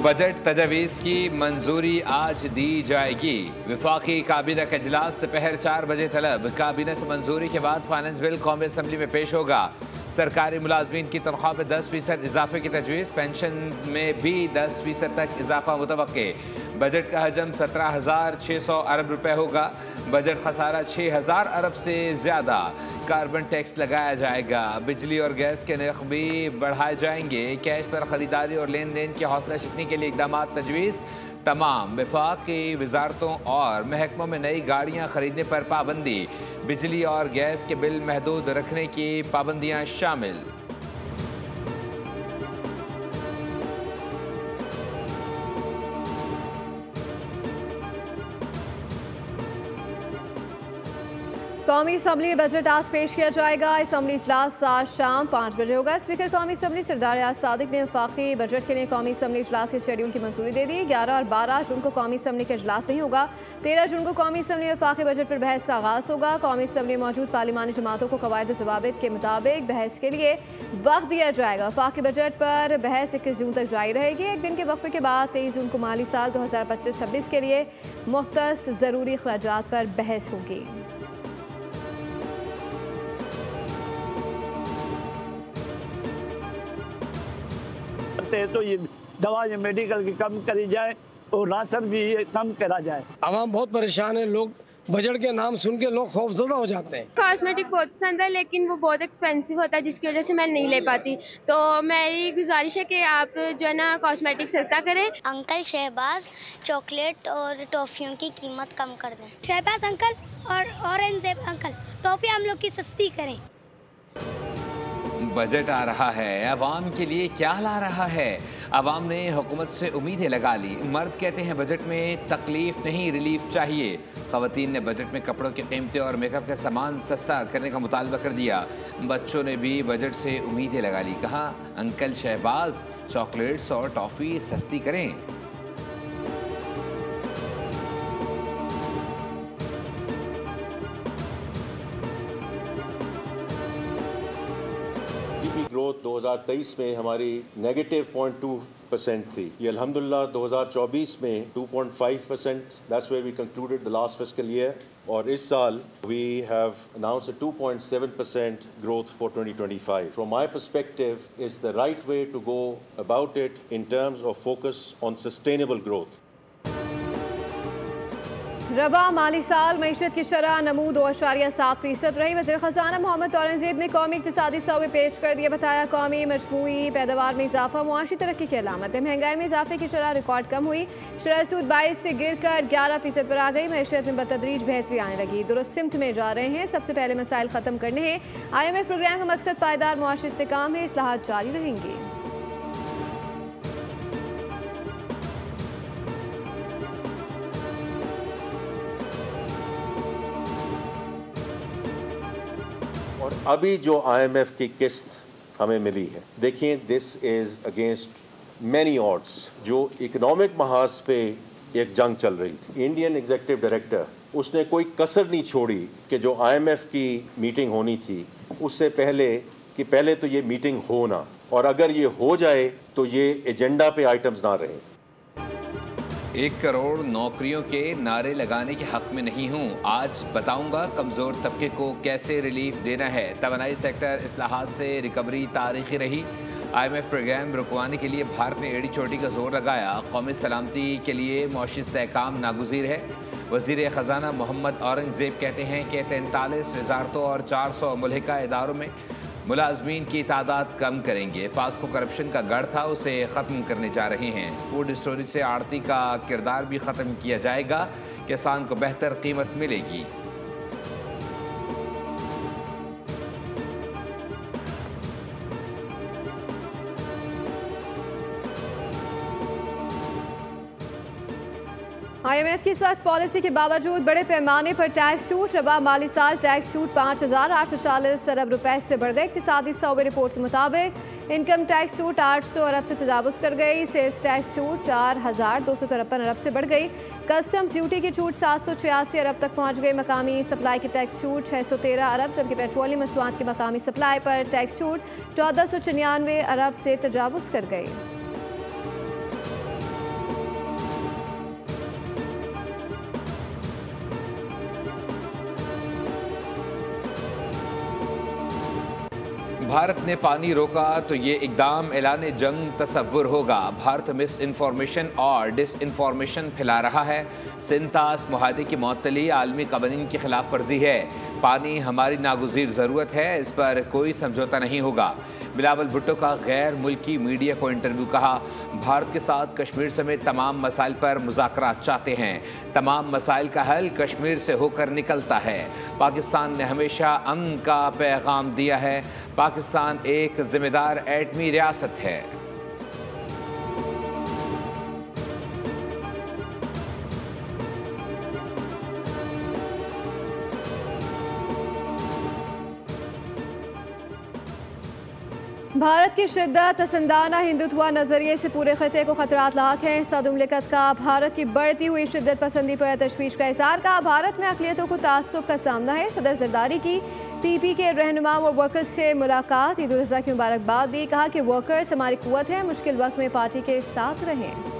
Budget तजवीज़ की मंजूरी आज दी जाएगी। वफाकी काबीना का इजलास दोपहर 4 बजे तलब। काबीना से मंजूरी के बाद फाइनेंस बिल कौमी असम्बली में पेश होगा। सरकारी मुलाजमीन की तनख्वाह में 10% इजाफे की तजवीज़, पेंशन में भी 10% तक इजाफा मुतवक्के। बजट का हजम 17,600 अरब रुपए होगा। बजट खसारा 6,000 अरब से ज़्यादा। कार्बन टैक्स लगाया जाएगा। बिजली और गैस के नर्ख भी बढ़ाए जाएंगे। कैश पर खरीदारी और लेन देन की हौसला शिकनी के लिए इकदाम तजवीज़। तमाम वफाक की वजारतों और महकमों में नई गाड़ियाँ खरीदने पर पाबंदी। बिजली और गैस के बिल महदूद रखने की पाबंदियाँ शामिल। कौमी असम्बली में बजट आज पेश किया जाएगा। असम्बली इजलास आज शाम 5 बजे होगा। स्पीकर कौमी असम्बली सरदार रियाज सादिक ने वफाकी बजट के लिए कौमी असम्बली इजलास के शेड्यूल की मंजूरी दे दी। 11 और 12 जून को कौमी असम्बली का इजलास नहीं होगा। 13 जून को कौमी असम्बली में वफाकी बजट पर बहस का आगाज़ होगा। कौमी असम्बली में मौजूद पार्लिमानी जमातों को कवायद जवाबित के मुताबिक बहस के लिए वक्त दिया जाएगा। वफाकी बजट पर बहस 21 जून तक जारी रहेगी। एक दिन के वक्फे के बाद 23 जून को माली साल 2025-26 के लिए मुख्तस ज़रूरी अखराजात पर बहस होगी। तो ये दवा ये मेडिकल की कम करी जाए और राशन भी कम करा जाए। आवाम बहुत परेशान है। लोग बजट के नाम सुन के लोग खौफजदा हो जाते हैं। कॉस्मेटिक बहुत पसंद है लेकिन वो बहुत एक्सपेंसिव होता है जिसकी वजह से मैं नहीं ले पाती। तो मेरी गुजारिश है कि आप जो है ना कॉस्मेटिक सस्ता करें। अंकल शहबाज चॉकलेट और टॉफियों की कीमत कम कर दें। शहबाज अंकल और ऑरेंज अंकल टॉफी हम लोग की सस्ती करें। बजट आ रहा है, अवाम के लिए क्या ला रहा है? अवाम ने हुकूमत से उम्मीदें लगा ली। मर्द कहते हैं बजट में तकलीफ नहीं रिलीफ चाहिए। ख़वातीन ने बजट में कपड़ों की कीमतें और मेकअप का सामान सस्ता करने का मुतालबा कर दिया। बच्चों ने भी बजट से उम्मीदें लगा ली। कहा अंकल शहबाज चॉकलेट्स और टॉफ़ी सस्ती करें। ग्रोथ 2023 में हमारी -0.2% थी। ये अल्हम्दुलिल्लाह 2024 में 2.5%, that's where we concluded the last fiscal year. और इस साल we have announced a 2.7% growth for 2025. From my perspective, it's the right way to go about it in terms of focus on sustainable growth. रबा माली साल मईशत की शरह नमू 2.7% रही। वज़ीर ख़ज़ाना मोहम्मद औरंगज़ेब ने कौमी इक़्तिसादी सर्वे पेश कर दिया। बताया कौमी मजमूई पैदावार में इजाफा मुआशी तरक्की की अलामत है। महंगाई में इजाफे की शरह रिकॉर्ड कम हुई। शरह सूद 22 से गिर कर 11% पर आ गई। मईशत में बतदरीज बेहतरी आने लगी। दुरुस्त सिमत में जा रहे हैं। सबसे पहले मसाइल ख़त्म करने हैं। IMF प्रोग्राम का मकसद पायदार मुआशी इस्तेहकाम है। इस्लाहात जारी रहेंगी। और अभी जो IMF की किस्त हमें मिली है, देखिए this is against many odds. जो इकोनॉमिक महाज पे एक जंग चल रही थी, इंडियन एग्जीक्यूटिव डायरेक्टर उसने कोई कसर नहीं छोड़ी कि जो IMF की मीटिंग होनी थी उससे पहले कि पहले तो ये मीटिंग हो ना, और अगर ये हो जाए तो ये एजेंडा पे आइटम्स ना रहे। 1 करोड़ नौकरियों के नारे लगाने के हक में नहीं हूँ। आज बताऊंगा कमज़ोर तबके को कैसे रिलीफ देना है। तवानाई सेक्टर इस्लाहात से रिकवरी तारीखी रही। IMF प्रोग्राम रुकवाने के लिए भारत ने एड़ी चोटी का जोर लगाया। कौमी सलामती के लिए मुआशी इस्तेहकाम नागुज़ीर है। वज़ीर ख़ज़ाना मोहम्मद औरंगज़ेब कहते हैं कि 43 वजारतों और 400 मुल्हिका इदारों में मुलाजमीन की तादाद कम करेंगे। पास्को करप्शन का गढ़ था, उसे ख़त्म करने जा रहे हैं। फूड स्टोरेज से आड़ती का किरदार भी ख़त्म किया जाएगा। किसान को बेहतर कीमत मिलेगी। IMF की सख्त पॉलिसी के बावजूद बड़े पैमाने पर टैक्स छूट। रबा माली साल टैक्स छूट 5,840 अरब रुपए से बढ़ गए। इक़्तिसादी सर्वे रिपोर्ट के मुताबिक इनकम टैक्स छूट 800 अरब से तजावुज़ कर गई। सेल्स टैक्स छूट 4,253 अरब से बढ़ गई। कस्टम्स ड्यूटी की छूट 786 अरब तक पहुँच गई। मकामी सप्लाई की टैक्स छूट 613 अरब, जबकि पेट्रोलियम मसनूआत की मकामी सप्लाई पर टैक्स छूट 1499 अरब से तजावुज़ कर गई। भारत ने पानी रोका तो ये इकदाम ऐलान जंग तस्वुर होगा। भारत मिस इन्फॉर्मेशन और डिस इन्फॉर्मेशन फैला रहा है। सिंतास मुआहदे की मअतली आलमी कवानीन की खिलाफ वर्जी है। पानी हमारी नागुज़ीर ज़रूरत है, इस पर कोई समझौता नहीं होगा। बिलावल भुट्टो का गैर मुल्की मीडिया को इंटरव्यू। कहा, भारत के साथ कश्मीर समेत तमाम मसाइल पर मुज़ाकरात चाहते हैं। तमाम मसाइल का हल कश्मीर से होकर निकलता है। पाकिस्तान ने हमेशा अमन का पैगाम दिया है। पाकिस्तान एक जिम्मेदार एटमी रियासत है। भारत की शिद्दत पसंदाना हिंदुत्व नजरिए से पूरे खिते को खतरात लाक हैं। सदर मुमलिकत का भारत की बढ़ती हुई शिद्दत पसंदी पर तशवीश का इज़हार। कहा, भारत में अक़लियतों को तासुब का सामना है। सदर जरदारी की पीपी के रहनुमा और वर्कर्स से मुलाकात, ईद उल अज़हा की मुबारकबाद दी। कहा कि वर्कर्स हमारी कुव्वत है, मुश्किल वक्त में पार्टी के साथ रहें।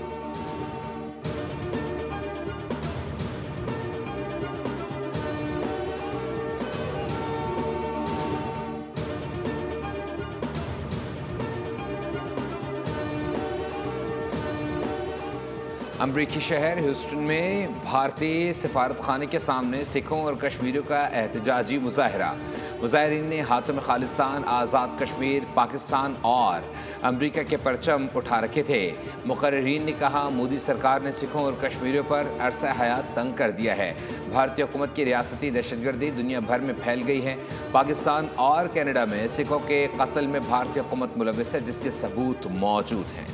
अमरीकी शहर ह्यूस्टन में भारतीय सिफारत खाने के सामने सिखों और कश्मीरियों का एहतजाजी मुजाहरा। मुजाहरीन ने हाथों में खालिस्तान, आज़ाद कश्मीर, पाकिस्तान और अमरीका के परचम उठा रखे थे। मुकर्रीरीन ने कहा, मोदी सरकार ने सिखों और कश्मीरियों पर अरसा हयात तंग कर दिया है। भारतीय हुकूमत की रियासती दहशतगर्दी दुनिया भर में फैल गई है। पाकिस्तान और कनाडा में सिखों के कत्ल में भारतीय हुकूमत मुलविस है, जिसके सबूत मौजूद हैं।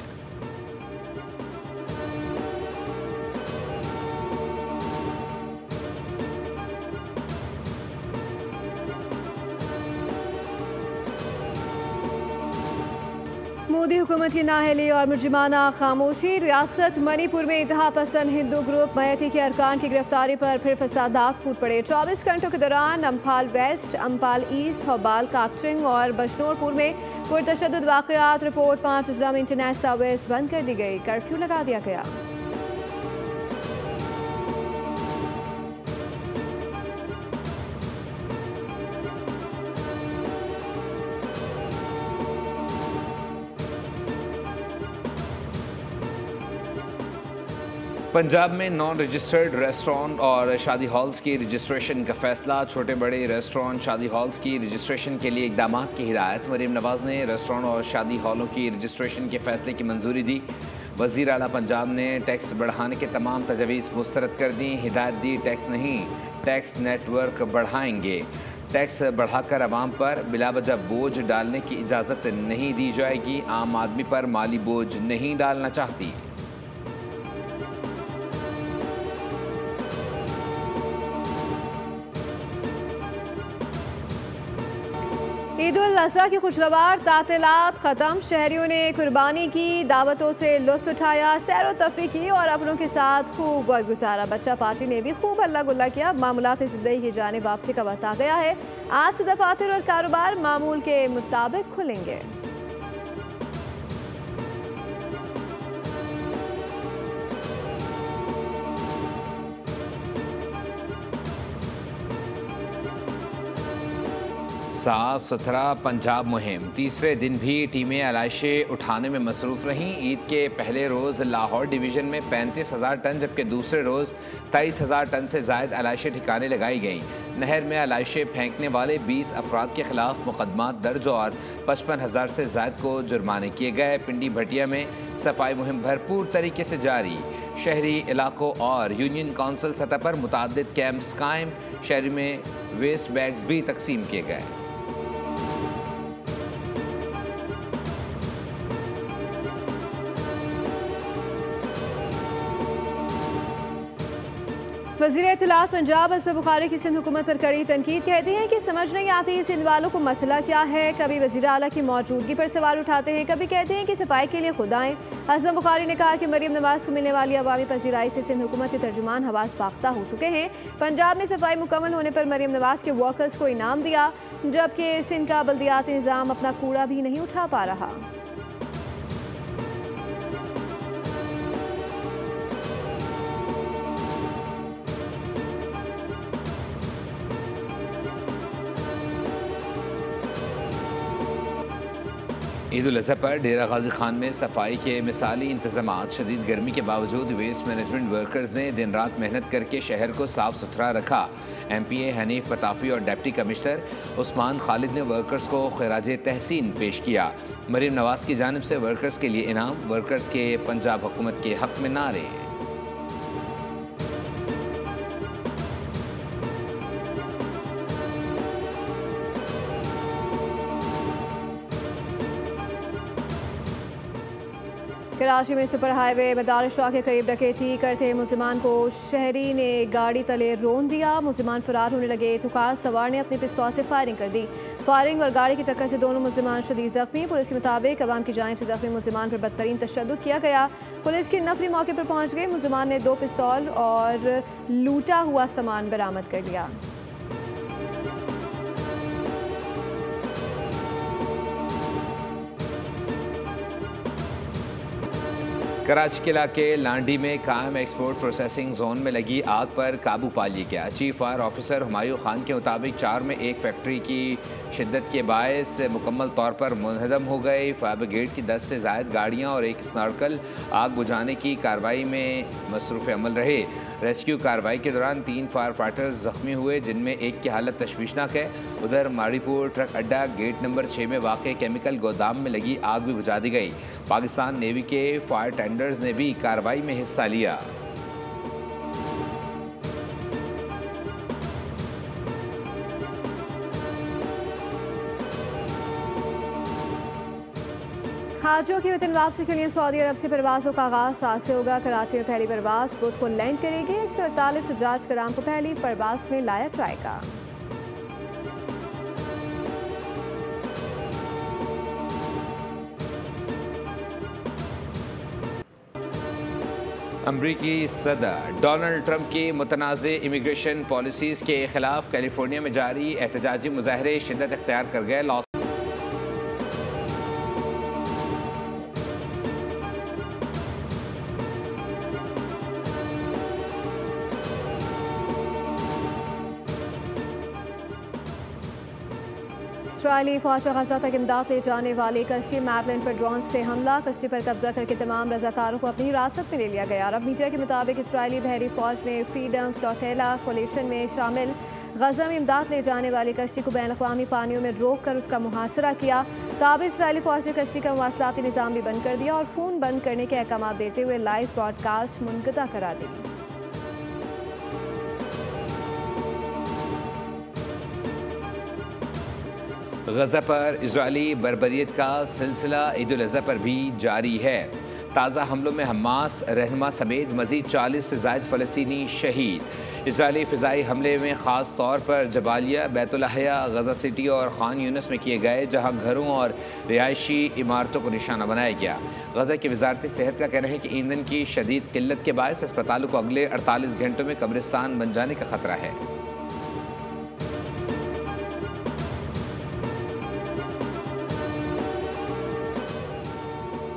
मोदी हुकूमत की नाअहली और मुजरिमाना खामोशी। रियासत मणिपुर में इंतहा पसंद हिंदू ग्रुप मयती के अरकान की गिरफ्तारी पर फिर फसादात फूट पड़े। 24 घंटों के दौरान अम्फाल वेस्ट, अम्फाल ईस्ट, थौबाल, काकचिंग और बशनौरपुर में पुरतशद्दुद वाक़यात रिपोर्ट। 5 अजला में इंटरनेट सर्विस बंद कर दी गई, कर्फ्यू लगा दिया गया। पंजाब में नॉन रजिस्टर्ड रेस्टोरेंट और शादी हॉल्स की रजिस्ट्रेशन का फैसला। छोटे बड़े रेस्टोरेंट, शादी हॉल्स की रजिस्ट्रेशन के लिए इक़दाम की हिदायत। मरीम नवाज़ ने रेस्टोरेंट और शादी हॉलों की रजिस्ट्रेशन के फैसले की मंजूरी दी। वज़ीर आला पंजाब ने टैक्स बढ़ाने के तमाम तजवीज़ मुस्तरद कर दी। हिदायत दी, टैक्स नहीं, टैक्स नेटवर्क बढ़ाएंगे। टैक्स बढ़ाकर आवाम पर बिलावजह बोझ डालने की इजाज़त नहीं दी जाएगी। आम आदमी पर माली बोझ नहीं डालना चाहती। ईद उल अज़हा की खुशगवार तातीलात ख़त्म। शहरियों ने कुर्बानी की, दावतों से लुत्फ़ उठाया, सैर व तफरीह की और अपनों के साथ खूब वक्त गुजारा। बच्चा पार्टी ने भी खूब हल्ला गुल्ला किया। मामूलात ज़िंदगी की जानिब वापसी का वक्त आ गया है। आज से दफातर और कारोबार मामूल के मुताबिक खुलेंगे। साफ सुथरा पंजाब मुहिम। तीसरे दिन भी टीमें आलाइशें उठाने में मसरूफ़ रहीं। ईद के पहले रोज़ लाहौर डिवीज़न में 35,000 टन, जबकि दूसरे रोज़ 23,000 टन से ज़ायद आलाइशें ठिकाने लगाई गईं। नहर में आलाइशें फेंकने वाले 20 अफराद के खिलाफ मुकदमात दर्ज और 55,000 से ज़ायद को जुर्माने किए गए। पिंडी भटिया में सफाई मुहिम भरपूर तरीके से जारी। शहरी इलाकों और यूनियन काउंसिल सतह पर मुतादिद कैंप्स कायम। शहर में वेस्ट बैग्स भी तकसीम किए गए। वज़ीर इत्तलात पंजाब असफ़ बुखारी की सिंध हुकूमत पर कड़ी तनकीद। कहते हैं कि समझ नहीं आती सिंध वालों को मसला क्या है। कभी वज़ीर आला की मौजूदगी पर सवाल उठाते हैं, कभी कहते हैं कि सफाई के लिए खुद आएँ। असफ़ बुखारी ने कहा कि मरीम नवाज़ को मिलने वाली अवामी पज़ीराई से सिंध हुकूमत के तर्जुमान हवास बाख्ता हो चुके हैं। पंजाब में सफाई मुकम्मल होने पर मरीम नवाज़ के वर्कर्स को इनाम दिया, जबकि सिंध का बल्दियाती निज़ाम अपना कूड़ा भी नहीं उठा पा रहा। ईद उल अज़हा पर डेरा गाजी खान में सफाई के मिसाली इंतजाम। शदीद गर्मी के बावजूद वेस्ट मैनेजमेंट वर्कर्स ने दिन रात मेहनत करके शहर को साफ सुथरा रखा। MPA हनीफ पताफी और डिप्टी कमिश्नर उस्मान खालिद ने वर्कर्स को खिराज तहसीन पेश किया। मरीम नवाज की जानिब से वर्कर्स के लिए इनाम, वर्कर्स के पंजाब हुकूमत के हक में नारे। कराची में सुपर हाईवे मदारिस शाह के करीब डकैती करते मुलजिमान को शहरी ने गाड़ी तले रोन दिया। मुलजिमान फरार होने लगे तो कार सवार ने अपने पिस्तौल से फायरिंग कर दी। फायरिंग और गाड़ी की टक्कर से दोनों मुलजिमान शदीद जख्मी। पुलिस के मुताबिक अवाम की जानिब से जख्मी मुलजिमान पर बदतरीन तशद्दुद किया गया। पुलिस की नफरी मौके पर पहुंच गई। मुलजिमान ने 2 पिस्तौल और लूटा हुआ सामान बरामद कर लिया। कराची के इलाके लांडी में कायम एक्सपोर्ट प्रोसेसिंग जोन में लगी आग पर काबू पा लिया गया। Chief fire officer Humayun Khan के मुताबिक 4 में एक फैक्ट्री की शिद्दत के बायस मुकम्मल तौर पर मुनहदम हो गई। फायर ब्रिगेड की 10 से ज़ायद गाड़ियाँ और एक स्नॉर्कल आग बुझाने की कार्रवाई में मसरूफ़ अमल रहे। रेस्क्यू कार्रवाई के दौरान 3 फायर फाइटर्स जख्मी हुए, जिनमें एक की हालत तशवीशनाक है। उधर माड़ीपुर ट्रक अड्डा गेट नंबर 6 में वाक़ केमिकल गोदाम में लगी आग भी बुझा दी गई। पाकिस्तान नेवी के फायर टेंडर्स ने भी कार्रवाई में हिस्सा लिया। हाजियों की वतन वापसी के लिए सऊदी अरब से परवाज़ों का आगाज़ आज से होगा। कराची में पहली परवाज़ बुध को लैंड करेगी। 148 हजाज कराम को पहली परवाज़ में लाया जाएगा। अमरीकी सदर डोनाल्ड ट्रंप की मुतनाज़े इमिग्रेशन पॉलिसीज़ के खिलाफ कैलिफोर्निया में जारी एहतजाजी मुजाहरे शिद्दत इख्तियार कर गए। इसराइली फौज गजा तक इमदाद ले जाने वाली कश्ती मैपलैंड पर ड्रोन से हमला। कश्ती पर कब्जा करके तमाम रजाकारों को अपनी हिरासत में ले लिया गया। अरब मीडिया के मुताबिक इसराइली बहरी फौज ने फ्रीडम फ्लोटेला कोलिशन में शामिल गजा में इमदाद ले जाने वाली कश्ती को बैन अक़वामी पानियों में रोक कर उसका मुहासरा किया। ताबे इसराइली फौज ने कश्ती का मवासलाती निज़ाम भी बंद कर दिया और फ़ोन बंद करने के अहकाम देते हुए लाइव ब्रॉडकास्ट मुनक़ता करा दी। गजा पर इजरायली बर्बरियत का सिलसिला ईद उल अज़हा पर भी जारी है। ताज़ा हमलों में हमास रहनुमा समेत मज़ीद 40 से ज़ायद फ़लस्तीनी शहीद। इजरायली फ़िज़ाई हमले में ख़ास तौर पर जबालिया, बैतुल्लाहिया, गजा सिटी और खान यूनिस में किए गए, जहाँ घरों और रिहायशी इमारतों को निशाना बनाया गया। गजा की वज़ारत सेहत का कहना है कि ईंधन की शदीद किल्लत के बायस अस्पतालों को अगले 48 घंटों में कब्रिस्तान बन जाने का खतरा है।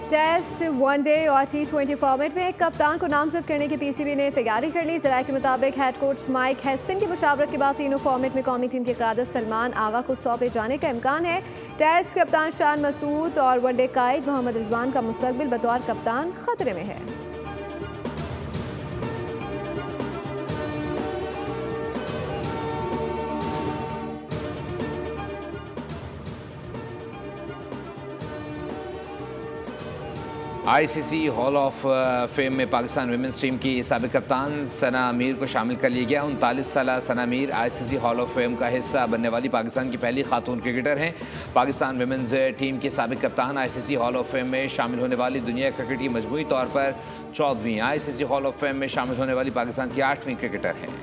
टेस्ट, वनडे और T20 फॉर्मेट में कप्तान को नामजद करने की PCB ने तैयारी कर ली। ज़राए के मुताबिक हेड कोच माइक हेस्टिंग की मुशावरत के बाद तीनों फॉर्मेट में कौमी टीम के क़यादत सलमान आगा को सौंपे जाने का इम्कान है। टेस्ट कप्तान शान मसूद और वनडे कायद मोहम्मद रिजवान का मुस्तकबिल बतौर कप्तान खतरे में है। ICC हॉल ऑफ फेम में पाकिस्तान विमेंस टीम की साबिक कप्तान सना मीर को शामिल कर लिया गया। 39 साल Sana Mir ICC hall of fame का हिस्सा बनने वाली पाकिस्तान की पहली खातून क्रिकेटर हैं। पाकिस्तान विमेंस टीम की साबिक कप्तान ICC हॉल ऑफ फेम में शामिल होने वाली दुनिया क्रिकेट की मजमूई तौर पर 14वीं, ICC हॉल ऑफ फेम में शामिल होने वाली पाकिस्तान की 8वीं क्रिकेटर हैं।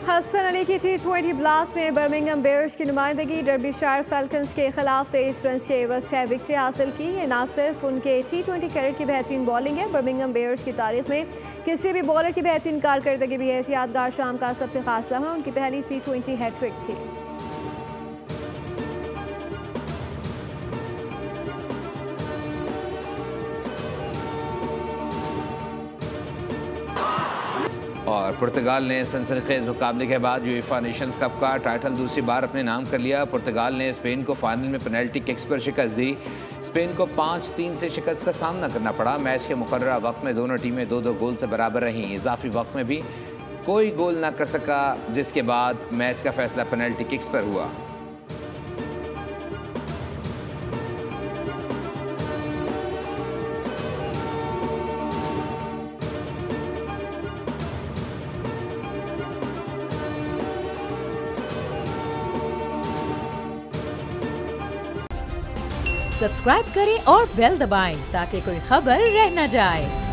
हसन अली की T20 ब्लास्ट में बर्मिंघम बेयर्स की नुमाइंदगी। डर्बीशायर फैल्कन्स के खिलाफ 23 रन के एवज 6 विकेटें हासिल की। ये ना सिर्फ उनके T20 कैरियर की बेहतरीन बॉलिंग है, बर्मिंघम बेयर्स की तारीख में किसी भी बॉलर की बेहतरीन कारकर्दगी भी है। इस यादगार शाम का सबसे खास लम्हा उनकी पहली T20 हैट्रिक थी। और पुर्तगाल ने सनसनीखेज मुकाबले के बाद यूएफा नेशंस कप का टाइटल दूसरी बार अपने नाम कर लिया। पुर्तगाल ने स्पेन को फाइनल में पेनल्टी किक्स पर शिकस्त दी। स्पेन को 5-3 से शिकस्त का सामना करना पड़ा। मैच के मुकर्ररा वक्त में दोनों टीमें 2-2 गोल से बराबर रहीं। इजाफी वक्त में भी कोई गोल ना कर सका, जिसके बाद मैच का फैसला पेनल्टी किक्स पर हुआ। सब्सक्राइब करें और बेल दबाएं ताकि कोई खबर रह न जाए।